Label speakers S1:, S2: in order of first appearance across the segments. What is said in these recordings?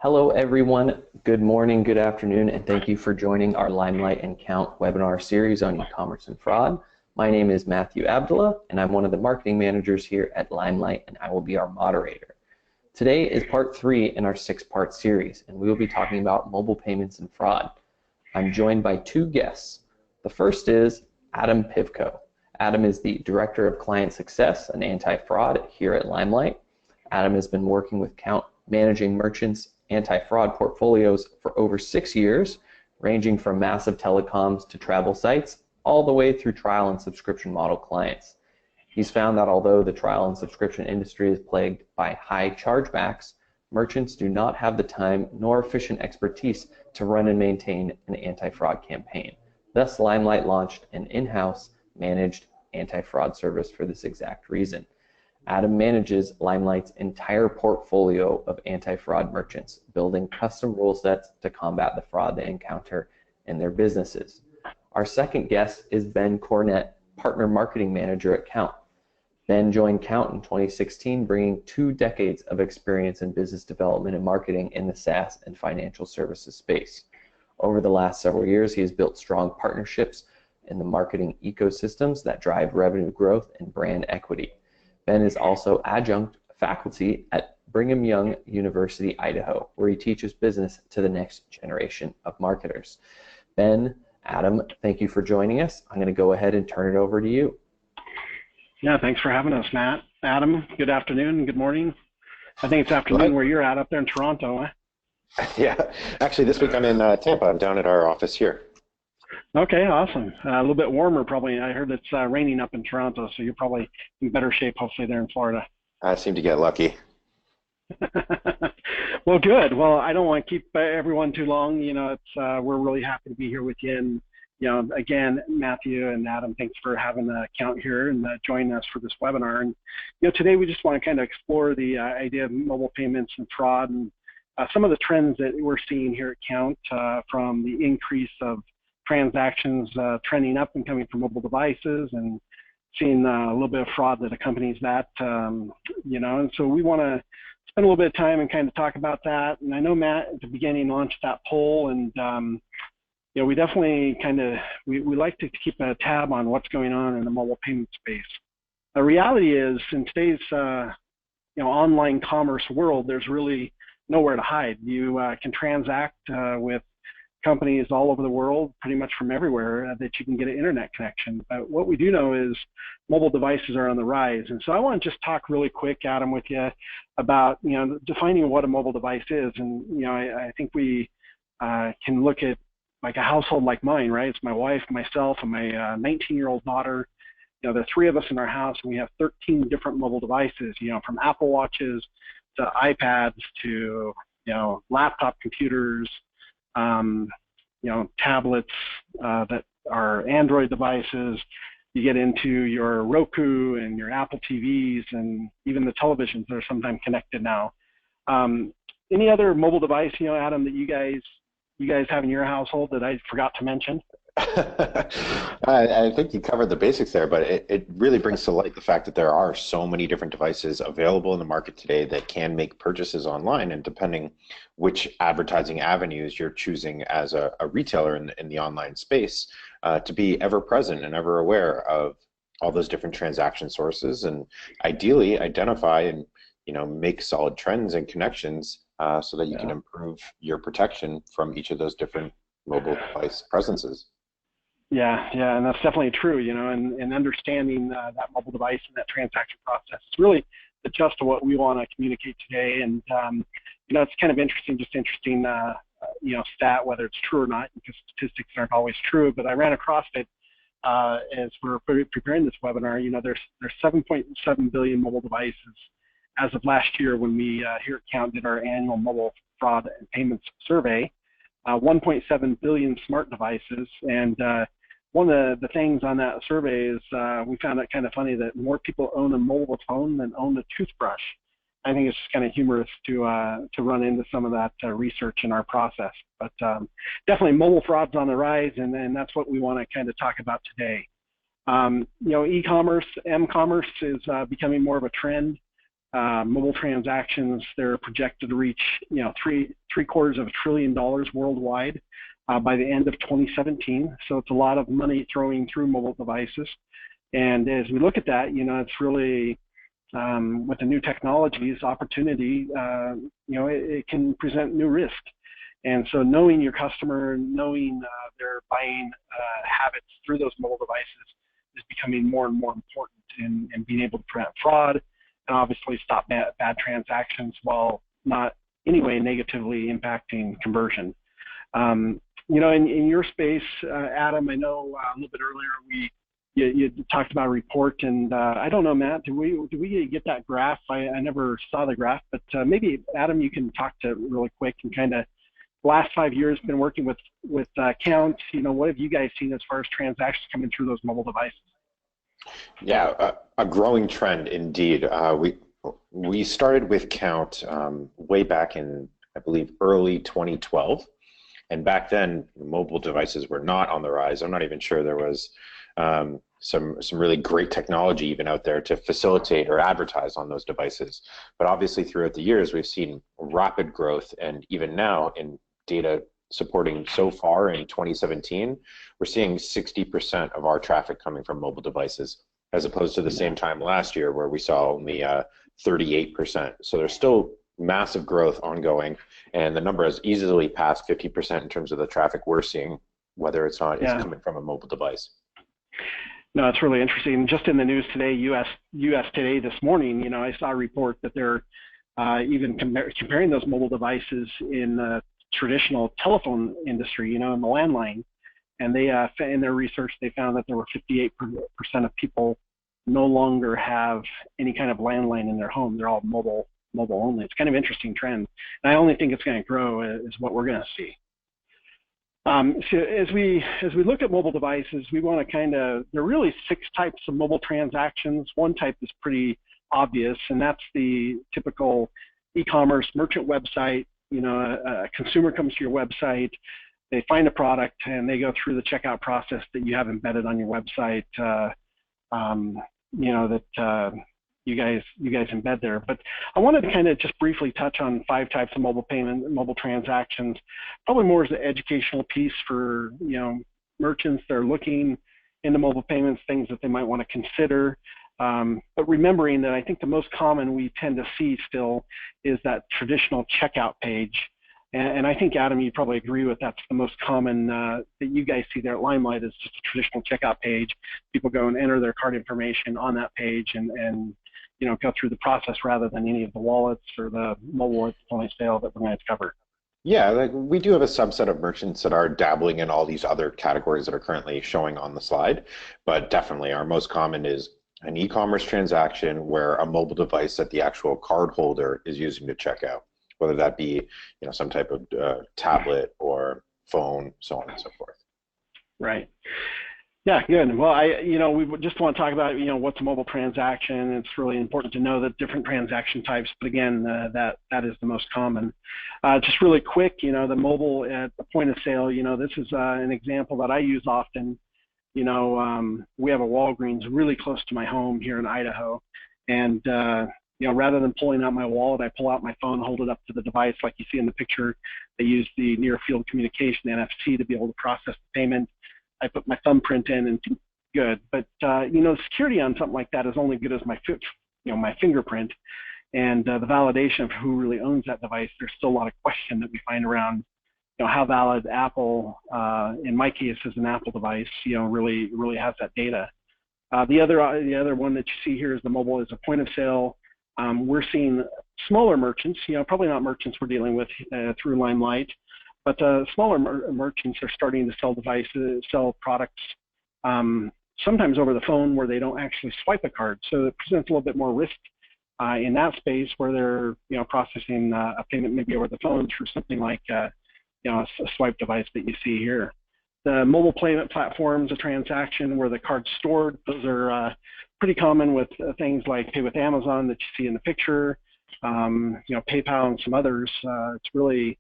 S1: Hello, everyone. Good morning, good afternoon, and thank you for joining our LimeLight and Kount webinar series on e-commerce and fraud. My name is Matthew Abdullah, and I'm one of the marketing managers here at LimeLight, and I will be our moderator. Today is part 3 in our 6-part series, and we will be talking about mobile payments and fraud. I'm joined by 2 guests. The first is Adam Pivko. Adam is the Director of Client Success and Anti-Fraud here at LimeLight. Adam has been working with Kount managing merchants' anti-fraud portfolios for over 6 years, ranging from massive telecoms to travel sites, all the way through trial and subscription model clients. He's found that although the trial and subscription industry is plagued by high chargebacks, merchants do not have the time nor efficient expertise to run and maintain an anti-fraud campaign. Thus, LimeLight launched an in-house managed anti-fraud service for this exact reason. Adam manages LimeLight's entire portfolio of anti-fraud merchants, building custom rule sets to combat the fraud they encounter in their businesses. Our second guest is Ben Cornett, Partner Marketing Manager at Kount. Ben joined Kount in 2016, bringing 2 decades of experience in business development and marketing in the SaaS and financial services space. Over the last several years, he has built strong partnerships in the marketing ecosystems that drive revenue growth and brand equity. Ben is also adjunct faculty at Brigham Young University, Idaho, where he teaches business to the next generation of marketers. Ben, Adam, thank you for joining us. I'm going to go ahead and turn it over to you.
S2: Yeah, thanks for having us, Matt. Adam, good afternoon and good morning. I think it's afternoon where you're at up there in Toronto, huh?
S3: Yeah, actually this week I'm in Tampa. I'm down at our office here.
S2: Okay, awesome. A little bit warmer probably. I heard it's raining up in Toronto, so you're probably in better shape hopefully there in Florida.
S3: I seem to get lucky.
S2: Well, good. Well, I don't want to keep everyone too long. You know, it's we're really happy to be here with you. And, you know, again, Matthew and Adam, thanks for having Kount here and joining us for this webinar. And, you know, today we just want to kind of explore the idea of mobile payments and fraud and some of the trends that we're seeing here at Kount from the increase of transactions trending up and coming from mobile devices and seeing a little bit of fraud that accompanies that, you know, and so we want to spend a little bit of time and kind of talk about that. And I know Matt at the beginning launched that poll, and you know, we definitely kind of, we like to keep a tab on what's going on in the mobile payment space. The reality is in today's you know, online commerce world, there's really nowhere to hide. You can transact with companies all over the world, pretty much from everywhere, that you can get an internet connection. But what we do know is mobile devices are on the rise. And so I want to just talk really quick, Adam, with you about, you know, defining what a mobile device is. And, you know, I think we can look at like a household like mine, right? It's my wife, myself, and my 19-year-old daughter. You know, there are 3 of us in our house, and we have 13 different mobile devices, you know, from Apple Watches to iPads to, you know, laptop computers, you know, tablets that are Android devices. You get into your Roku and your Apple TVs and even the televisions that are sometimes connected now. Any other mobile device, you know, Adam, that you guys have in your household that I forgot to mention?
S3: I think you covered the basics there, but it really brings to light the fact that there are so many different devices available in the market today that can make purchases online, and depending which advertising avenues you're choosing as a retailer in the online space, to be ever present and ever aware of all those different transaction sources, and ideally identify and, you know, make solid trends and connections so that you can improve your protection from each of those different mobile device presences.
S2: Yeah, and that's definitely true, you know, and understanding that mobile device and that transaction process is really the gist of what we want to communicate today. And, you know, it's kind of interesting, you know, stat, whether it's true or not, because statistics aren't always true, but I ran across it as we're preparing this webinar. You know, there's 7.7 billion mobile devices as of last year when we here at Kount did our annual mobile fraud and payments survey. 1.7 billion smart devices, and one of the things on that survey is we found it kind of funny that more people own a mobile phone than own a toothbrush. I think it's just kind of humorous to run into some of that research in our process. But definitely mobile fraud's on the rise, and that's what we want to kind of talk about today. You know, e-commerce, m-commerce is becoming more of a trend. Mobile transactions, they're projected to reach, $3 $750 billion worldwide by the end of 2017. So it's a lot of money throwing through mobile devices. And as we look at that, it's really, with the new technologies, opportunity, it can present new risk. And so knowing your customer, knowing their buying habits through those mobile devices is becoming more and more important in being able to prevent fraud and obviously stop bad transactions while not anyway negatively impacting conversion. In your space, Adam, I know a little bit earlier you talked about a report, and I don't know, Matt, do we get that graph? I never saw the graph, but maybe Adam, you can talk to really quick and kind of last 5 years been working with Kount. What have you guys seen as far as transactions coming through those mobile devices?
S3: Yeah, a growing trend indeed. We started with Kount way back in, I believe, early 2012, and back then mobile devices were not on the rise. I'm not even sure there was some really great technology even out there to facilitate or advertise on those devices. But obviously throughout the years we've seen rapid growth, and even now in data supporting so far in 2017, we're seeing 60% of our traffic coming from mobile devices, as opposed to the same time last year where we saw only 38%. So there's still massive growth ongoing, and the number has easily passed 50% in terms of the traffic we're seeing, whether it's not it's coming from a mobile device.
S2: No, it's really interesting. Just in the news today, U.S. Today this morning, I saw a report that they're even comparing those mobile devices in the traditional telephone industry, in the landline. And they, in their research, they found that there were 58% of people no longer have any kind of landline in their home. They're all mobile only. It's kind of an interesting trend. And I only think it's going to grow is what we're going to see. So as we look at mobile devices, we want to there are really 6 types of mobile transactions. One type is pretty obvious, and that's the typical e-commerce merchant website. A consumer comes to your website, they find a product, and they go through the checkout process that you have embedded on your website. You guys embed there. But I wanted to kind of just briefly touch on 5 types of mobile transactions, probably more as an educational piece for merchants that are looking into mobile payments, things that they might want to consider. But remembering that I think the most common we tend to see still is that traditional checkout page. And I think, Adam, you probably agree with that's the most common that you guys see there at LimeLight is just a traditional checkout page. People go and enter their card information on that page and go through the process rather than any of the wallets or the mobile point of sale that we're going to cover.
S3: Yeah, we do have a subset of merchants that are dabbling in all these other categories that are currently showing on the slide, but definitely our most common is an e-commerce transaction where a mobile device that the actual card holder is using to check out, whether that be some type of tablet or phone, so on and so forth. Right.
S2: Yeah, good. Well, we just want to talk about what's a mobile transaction. It's really important to know the different transaction types, but again, that is the most common. Just really quick, the mobile at the point of sale. This is an example that I use often. We have a Walgreens really close to my home here in Idaho, and rather than pulling out my wallet, I pull out my phone, hold it up to the device like you see in the picture. They use the near field communication NFC to be able to process the payment. I put my thumbprint in and good, but security on something like that is only good as my fingerprint, and the validation of who really owns that device. There's still a lot of question that we find around, how valid Apple, in my case, is an Apple device, really has that data. The other one that you see here is the mobile is a point of sale. We're seeing smaller merchants, probably not merchants we're dealing with through LimeLight, but smaller merchants are starting to sell devices, sell products, sometimes over the phone where they don't actually swipe a card. So it presents a little bit more risk in that space where they're processing a payment maybe over the phone through something like a swipe device that you see here. The mobile payment platforms, a transaction where the card's stored, those are pretty common with things like Pay with Amazon that you see in the picture, PayPal and some others. It's really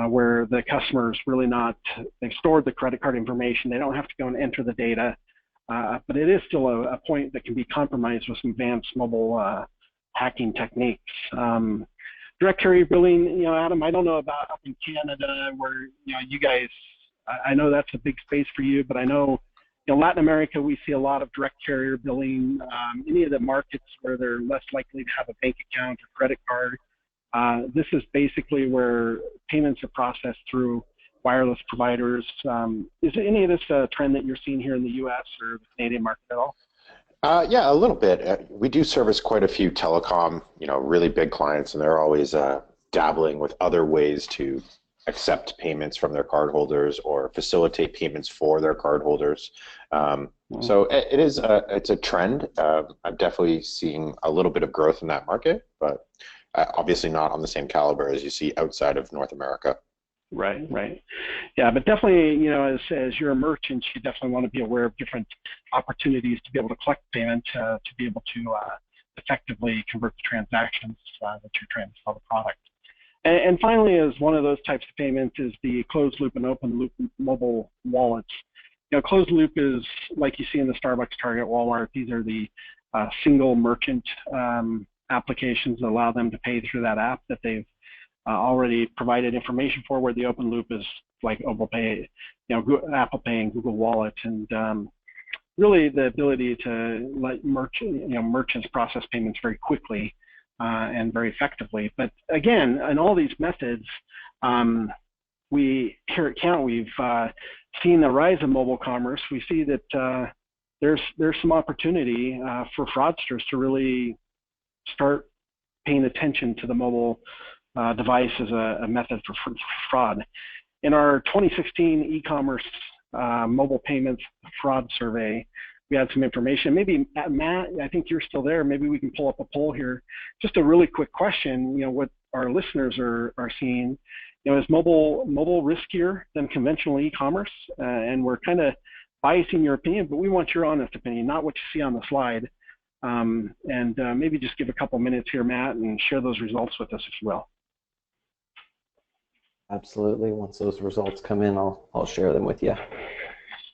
S2: where the customer's really they've stored the credit card information. They don't have to go and enter the data, but it is still a point that can be compromised with some advanced mobile hacking techniques. direct carrier billing, Adam, I don't know about up in Canada where, you guys, I know that's a big space for you, but I know, Latin America, we see a lot of direct carrier billing. Any of the markets where they're less likely to have a bank account or credit card, this is basically where payments are processed through wireless providers. Is any of this a trend that you're seeing here in the U.S. or the Canadian market at all?
S3: Yeah, a little bit. We do service quite a few telecom, really big clients, and they're always dabbling with other ways to accept payments from their cardholders or facilitate payments for their cardholders. So it's a trend. I'm definitely seeing a little bit of growth in that market, but obviously not on the same caliber as you see outside of North America.
S2: Right. Yeah, but definitely, as you're a merchant, you definitely want to be aware of different opportunities to be able to collect payment, to be able to effectively convert the transactions that you're trying to sell the product. And finally, as one of those types of payments is the closed loop and open loop mobile wallets. Closed loop is like you see in the Starbucks, Target, Walmart. These are the single merchant applications that allow them to pay through that app that they've already provided information for, where the open loop is like Apple Pay, Apple Pay and Google Wallet, and really the ability to let merchants process payments very quickly and very effectively. But again, in all these methods, we here at Kount, we've seen the rise of mobile commerce. We see that there's some opportunity for fraudsters to really start paying attention to the mobile device as a method for fraud. In our 2016 e-commerce mobile payments fraud survey, we had some information. Maybe, Matt, I think you're still there. Maybe we can pull up a poll here. Just a really quick question, what our listeners are seeing. Is mobile riskier than conventional e-commerce? And we're kind of biasing your opinion, but we want your honest opinion, not what you see on the slide. And maybe just give a couple minutes here, Matt, and share those results with us, if you will.
S1: Absolutely. Once those results come in, I'll share them with you.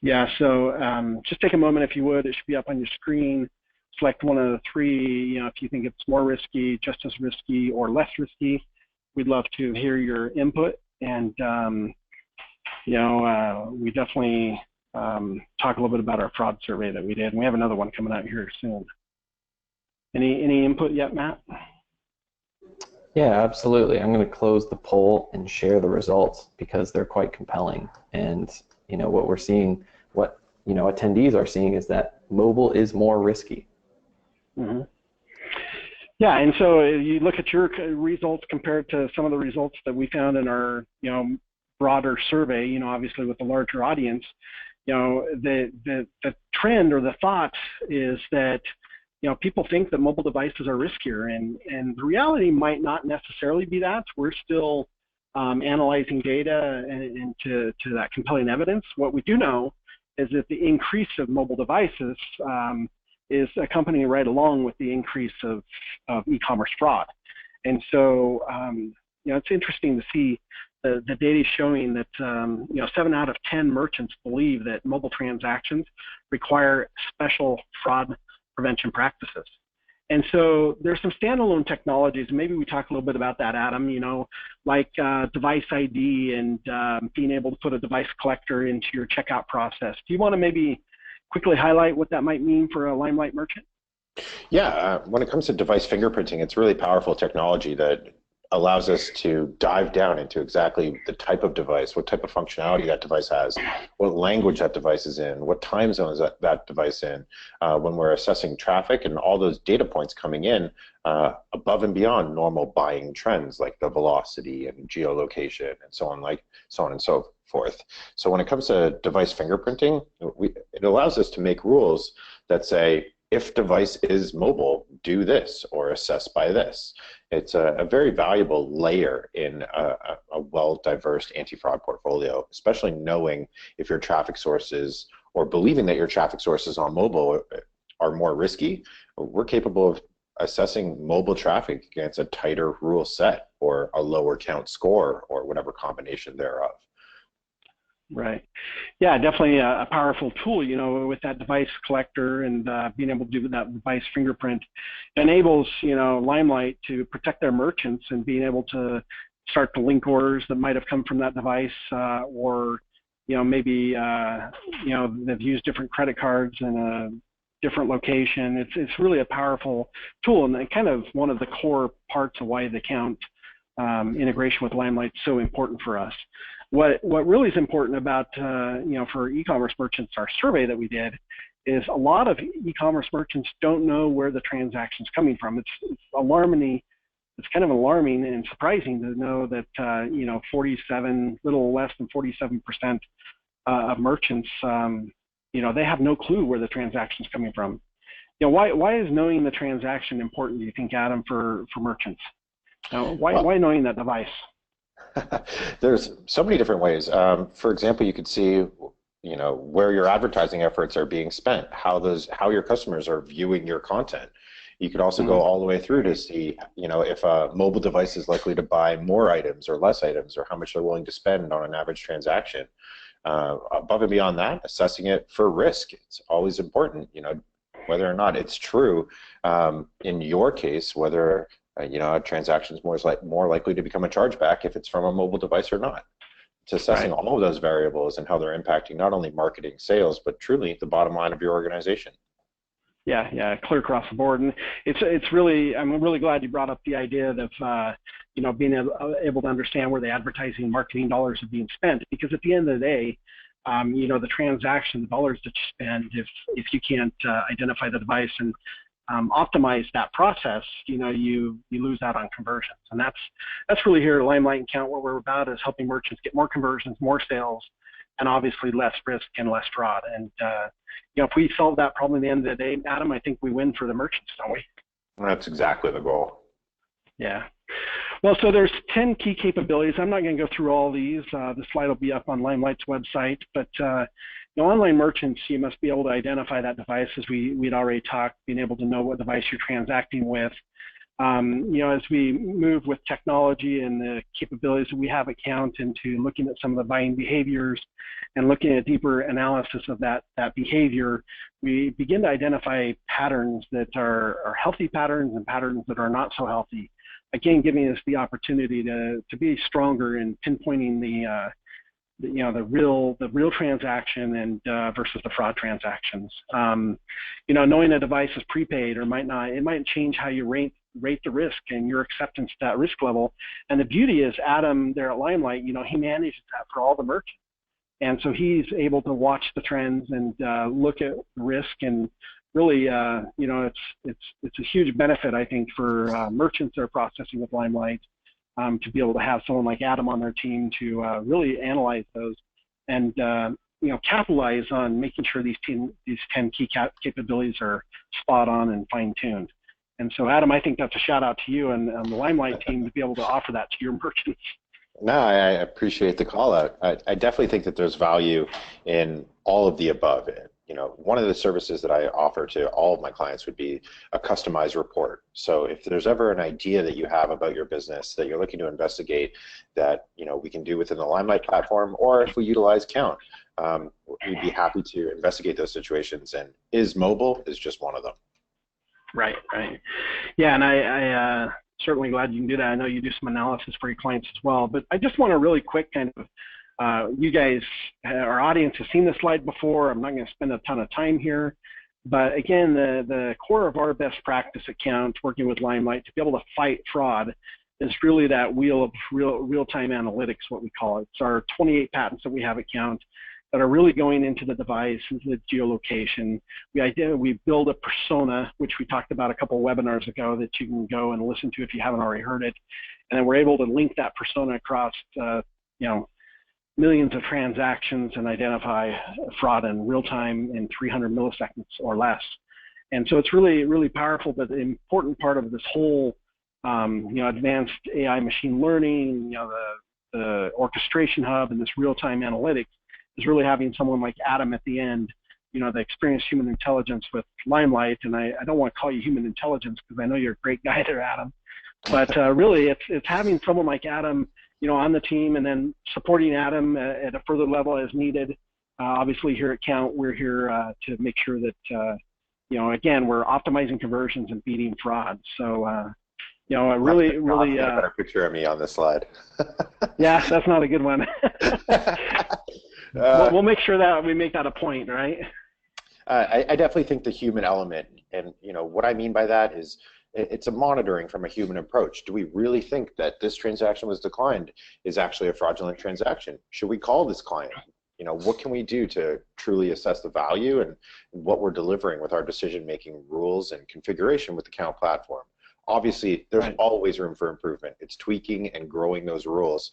S2: Yeah, so just take a moment, if you would. It should be up on your screen. Select one of the three. If you think it's more risky, just as risky, or less risky, we'd love to hear your input. And we definitely talk a little bit about our fraud survey that we did. And we have another one coming out here soon. Any input yet, Matt?
S1: Yeah, absolutely. I'm going to close the poll and share the results because they're quite compelling. And what we're seeing, what attendees are seeing, is that mobile is more risky.
S2: Mm-hmm. Yeah, and so you look at your results compared to some of the results that we found in our broader survey. Obviously with a larger audience, the trend or the thought is that people think that mobile devices are riskier, and the reality might not necessarily be that. We're still analyzing data and to that compelling evidence. What we do know is that the increase of mobile devices is accompanying right along with the increase of e-commerce fraud. And so, it's interesting to see the data showing that 7 out of 10 merchants believe that mobile transactions require special fraud prevention practices. And so there's some standalone technologies, and maybe we talk a little bit about that, Adam, like device ID and being able to put a device collector into your checkout process. Do you want to maybe quickly highlight what that might mean for a LimeLight merchant?
S3: Yeah, when it comes to device fingerprinting, it's really powerful technology that allows us to dive down into exactly the type of device, what type of functionality that device has, what language that device is in, what time zone is that device in, when we're assessing traffic and all those data points coming in above and beyond normal buying trends like the velocity and geolocation and so on and so forth. So when it comes to device fingerprinting, it allows us to make rules that say, if device is mobile, do this or assess by this. It's a very valuable layer in a well-diverse anti-fraud portfolio, especially knowing if your traffic sources or believing that your traffic sources on mobile are more risky. We're capable of assessing mobile traffic against a tighter rule set or a lower count score or whatever combination thereof.
S2: Right. Yeah, definitely a powerful tool, with that device collector and being able to do that device fingerprint enables, LimeLight to protect their merchants and being able to start to link orders that might have come from that device or, maybe, they've used different credit cards in a different location. It's really a powerful tool and kind of one of the core parts of why the Kount integration with LimeLight is so important for us. What really is important about, for e-commerce merchants, our survey that we did, is a lot of e-commerce merchants don't know where the transaction's coming from. It's alarming. It's kind of alarming and surprising to know that, 47, little less than 47% of merchants, they have no clue where the transaction's coming from. Why is knowing the transaction important, do you think, Adam, for merchants? Why knowing that device?
S3: There's so many different ways. For example, you could see, where your advertising efforts are being spent, how your customers are viewing your content. You could also go all the way through to see, if a mobile device is likely to buy more items or less items, or how much they're willing to spend on an average transaction. Above and beyond that, assessing it for risk. It's always important, whether or not it's true in your case, whether a transaction is more likely to become a chargeback if it's from a mobile device or not. It's assessing all of those variables and how they're impacting not only marketing, sales, but truly the bottom line of your organization.
S2: Yeah, clear across the board, and it's really, I'm really glad you brought up the idea of being able to understand where the advertising and marketing dollars are being spent, because at the end of the day, the transaction, the dollars that you spend, if you can't identify the device and optimize that process, you lose out on conversions. And that's really here at LimeLight and Kount what we're about, is helping merchants get more conversions, more sales, and obviously less risk and less fraud. And if we solve that problem at the end of the day, Adam, I think we win for the merchants, don't we?
S3: That's exactly the goal.
S2: Yeah. Well, so there's 10 key capabilities. I'm not going to go through all these. The slide will be up on LimeLight's website, but online merchants, you must be able to identify that device, as we'd already talked, being able to know what device you're transacting with. As we move with technology and the capabilities that we have at Kount into looking at some of the buying behaviors and looking at deeper analysis of that behavior, we begin to identify patterns that are healthy patterns and patterns that are not so healthy. Again, giving us the opportunity to be stronger in pinpointing the real transaction and versus the fraud transactions. Knowing a device is prepaid or might not, it might change how you rate the risk and your acceptance to that risk level. And the beauty is Adam there at LimeLight, he manages that for all the merchants. And so he's able to watch the trends and look at risk, and really, it's a huge benefit, I think, for merchants that are processing with LimeLight to be able to have someone like Adam on their team to really analyze those and capitalize on making sure these 10 key capabilities are spot on and fine-tuned. And so, Adam, I think that's a shout out to you and the LimeLight team to be able to offer that to your merchants.
S3: No, I appreciate the call out. I definitely think that there's value in all of the above. One of the services that I offer to all of my clients would be a customized report. So if there's ever an idea that you have about your business that you're looking to investigate that we can do within the LimeLight platform, or if we utilize Kount, we'd be happy to investigate those situations. And mobile is just one of them. Right.
S2: Yeah, and I certainly glad you can do that. I know you do some analysis for your clients as well, but I just want to really quick kind of, you guys, our audience has seen this slide before. I'm not going to spend a ton of time here, but again, the core of our best practice at Kount, working with LimeLight to be able to fight fraud, is really that wheel of real-time analytics, what we call it. It's our 28 patents that we have at Kount that are really going into the device, into the geolocation. We build a persona, which we talked about a couple of webinars ago that you can go and listen to if you haven't already heard it. And then we're able to link that persona across, millions of transactions and identify fraud in real time in 300 milliseconds or less. And so it's really, really powerful, but the important part of this whole, advanced AI machine learning, the orchestration hub and this real-time analytics is really having someone like Adam at the end, the experienced human intelligence with LimeLight. And I don't want to call you human intelligence because I know you're a great guy there, Adam. But really, it's having someone like Adam on the team, and then supporting Adam at a further level as needed. Obviously, here at Kount, we're here to make sure that, again, we're optimizing conversions and beating fraud. So, a really a
S3: better picture of me on this slide.
S2: Yeah, that's not a good one. We'll make sure that we make that a point, right?
S3: I definitely think the human element, and what I mean by that is it's a monitoring from a human approach. Do we really think that this transaction was declined is actually a fraudulent transaction? Should we call this client? What can we do to truly assess the value and what we're delivering with our decision-making rules and configuration with the Kount platform? Obviously, there's always room for improvement. It's tweaking and growing those rules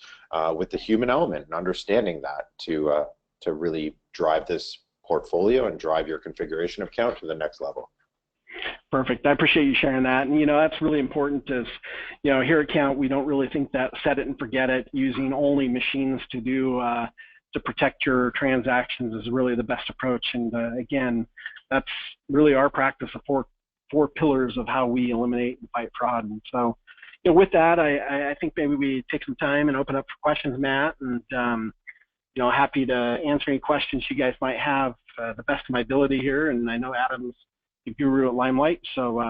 S3: with the human element and understanding that to really drive this portfolio and drive your configuration of Kount to the next level.
S2: Perfect. I appreciate you sharing that. And, that's really important is, here at Kount, we don't really think that set it and forget it, using only machines to do to protect your transactions is really the best approach. And again, that's really our practice of four pillars of how we eliminate and fight fraud. And so, with that, I think maybe we take some time and open up for questions, Matt, and happy to answer any questions you guys might have, the best of my ability here. And I know Adam's the guru at LimeLight, so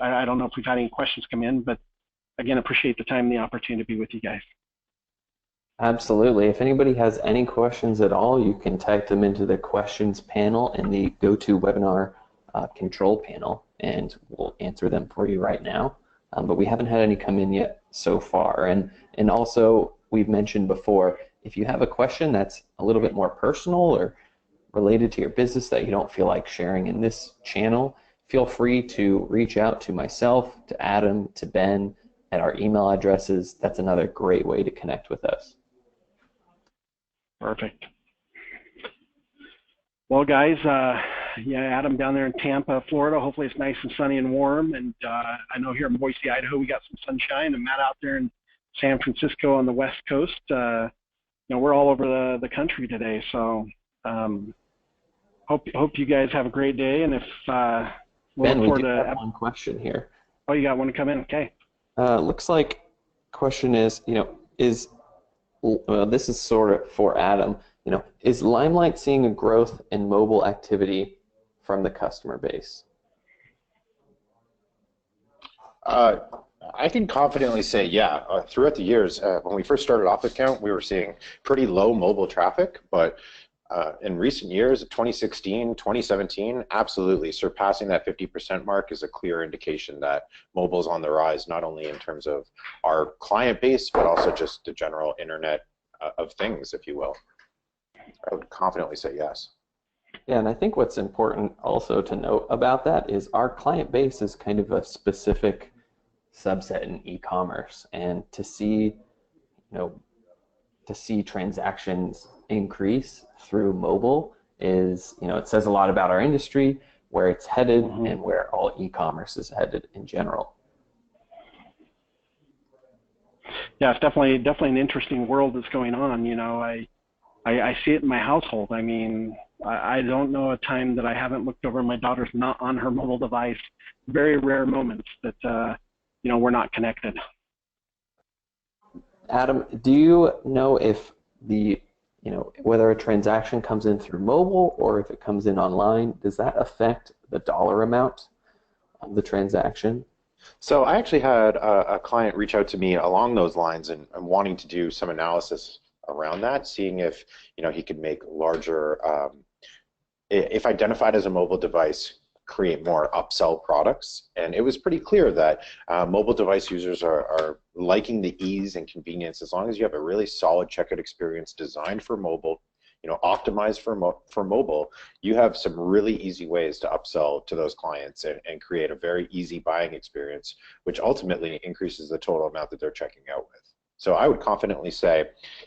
S2: I don't know if we've had any questions come in, but again, appreciate the time and the opportunity to be with you guys.
S1: Absolutely. If anybody has any questions at all, you can type them into the questions panel in the GoToWebinar control panel, and we'll answer them for you right now. But we haven't had any come in yet so far. And also, we've mentioned before, if you have a question that's a little bit more personal or related to your business that you don't feel like sharing in this channel, feel free to reach out to myself, to Adam, to Ben at our email addresses. That's another great way to connect with us.
S2: Perfect. Well, guys, Adam down there in Tampa, Florida, hopefully it's nice and sunny and warm. And I know here in Boise, Idaho, we got some sunshine. And Matt out there in San Francisco on the West Coast, we're all over the country today. So hope you guys have a great day. And if
S1: Ben, we do have one question here.
S2: Oh, you got one to come in? Okay.
S1: Looks like question is, this is sort of for Adam. Is LimeLight seeing a growth in mobile activity from the customer base?
S3: I can confidently say, yeah. Throughout the years, when we first started off with Kount, we were seeing pretty low mobile traffic, but in recent years, 2016, 2017, absolutely surpassing that 50% mark is a clear indication that mobile is on the rise, not only in terms of our client base, but also just the general internet of things, if you will. I would confidently say yes.
S1: Yeah, and I think what's important also to note about that is our client base is kind of a specific subset in e-commerce, and to see transactions increase through mobile is, it says a lot about our industry, where it's headed, and where all e-commerce is headed in general.
S2: Yeah, it's definitely an interesting world that's going on. I see it in my household. I mean, I don't know a time that I haven't looked over my daughter's not on her mobile device. Very rare moments that we're not connected.
S1: Adam, do you know if whether a transaction comes in through mobile or if it comes in online, does that affect the dollar amount of the transaction?
S3: So I actually had a client reach out to me along those lines and wanting to do some analysis around that, seeing if he could make larger, if identified as a mobile device, create more upsell products. And it was pretty clear that mobile device users are liking the ease and convenience. As long as you have a really solid checkout experience designed for mobile, optimized for mobile, you have some really easy ways to upsell to those clients and create a very easy buying experience, which ultimately increases the total amount that they're checking out with. So I would confidently say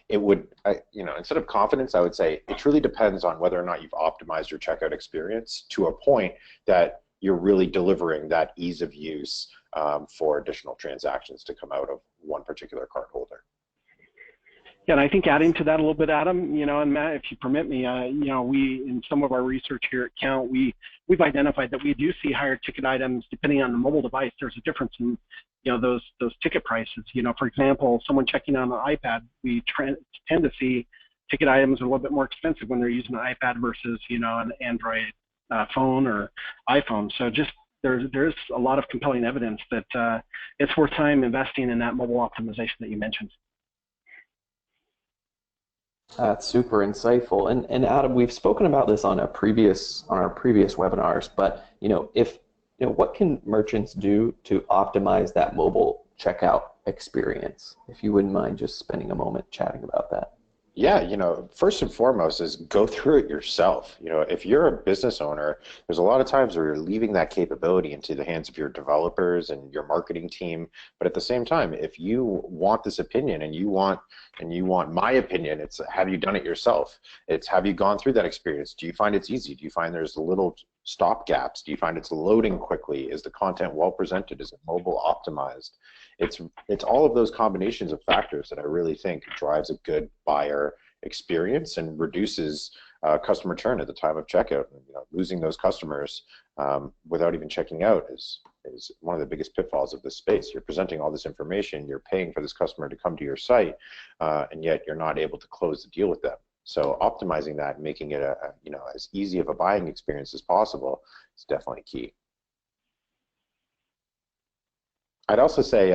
S3: it would, instead of confidence, I would say it truly depends on whether or not you've optimized your checkout experience to a point that you're really delivering that ease of use for additional transactions to come out of one particular cardholder.
S2: Yeah, and I think adding to that a little bit, Adam, and Matt, if you permit me, we, in some of our research here at Kount, we've identified that we do see higher ticket items depending on the mobile device. There's a difference in those ticket prices. For example, someone checking on an iPad, we tend to see ticket items are a little bit more expensive when they're using an iPad versus an Android phone or iPhone. So just there's a lot of compelling evidence that it's worth time investing in that mobile optimization that you mentioned.
S1: That's super insightful. And Adam, we've spoken about this on our previous webinars, but what can merchants do to optimize that mobile checkout experience? If you wouldn't mind just spending a moment chatting about that.
S3: Yeah, first and foremost is go through it yourself. If you're a business owner, there's a lot of times where you're leaving that capability into the hands of your developers and your marketing team. But at the same time, if you want this opinion and you want my opinion, it's have you done it yourself? It's have you gone through that experience? Do you find it's easy? Do you find there's little stop gaps? Do you find it's loading quickly? Is the content well presented? Is it mobile optimized? It's all of those combinations of factors that I really think drives a good buyer experience and reduces customer churn at the time of checkout. Losing those customers without even checking out is one of the biggest pitfalls of this space. You're presenting all this information, you're paying for this customer to come to your site, and yet you're not able to close the deal with them. So optimizing that, and making it as easy of a buying experience as possible is definitely key. I'd also say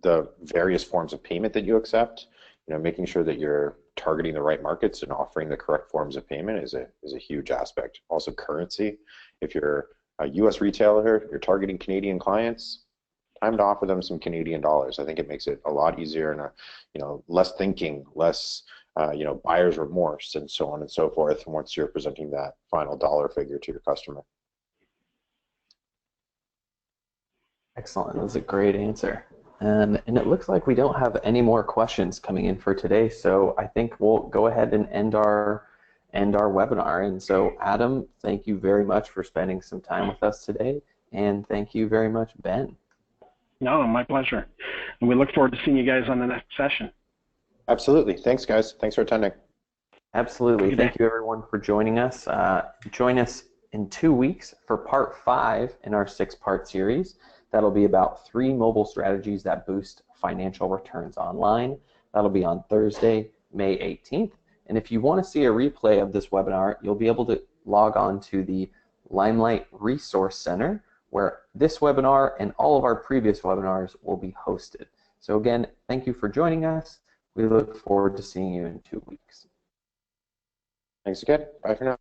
S3: the various forms of payment that you accept, making sure that you're targeting the right markets and offering the correct forms of payment is a huge aspect. Also currency. If you're a US retailer, you're targeting Canadian clients, time to offer them some Canadian dollars. I think it makes it a lot easier and less thinking, less buyer's remorse and so on and so forth once you're presenting that final dollar figure to your customer.
S1: Excellent. That was a great answer. And it looks like we don't have any more questions coming in for today, so I think we'll go ahead and end our webinar. And so, Adam, thank you very much for spending some time with us today, and thank you very much, Ben.
S2: No, my pleasure. And we look forward to seeing you guys on the next session.
S3: Absolutely. Thanks, guys. Thanks for attending.
S1: Absolutely. Thank you, everyone, for joining us. Join us in 2 weeks for part 5 in our 6-part series. That'll be about 3 mobile strategies that boost financial returns online. That'll be on Thursday, May 18th. And if you want to see a replay of this webinar, you'll be able to log on to the LimeLight Resource Center, where this webinar and all of our previous webinars will be hosted. So again, thank you for joining us. We look forward to seeing you in 2 weeks.
S3: Thanks again. Bye for now.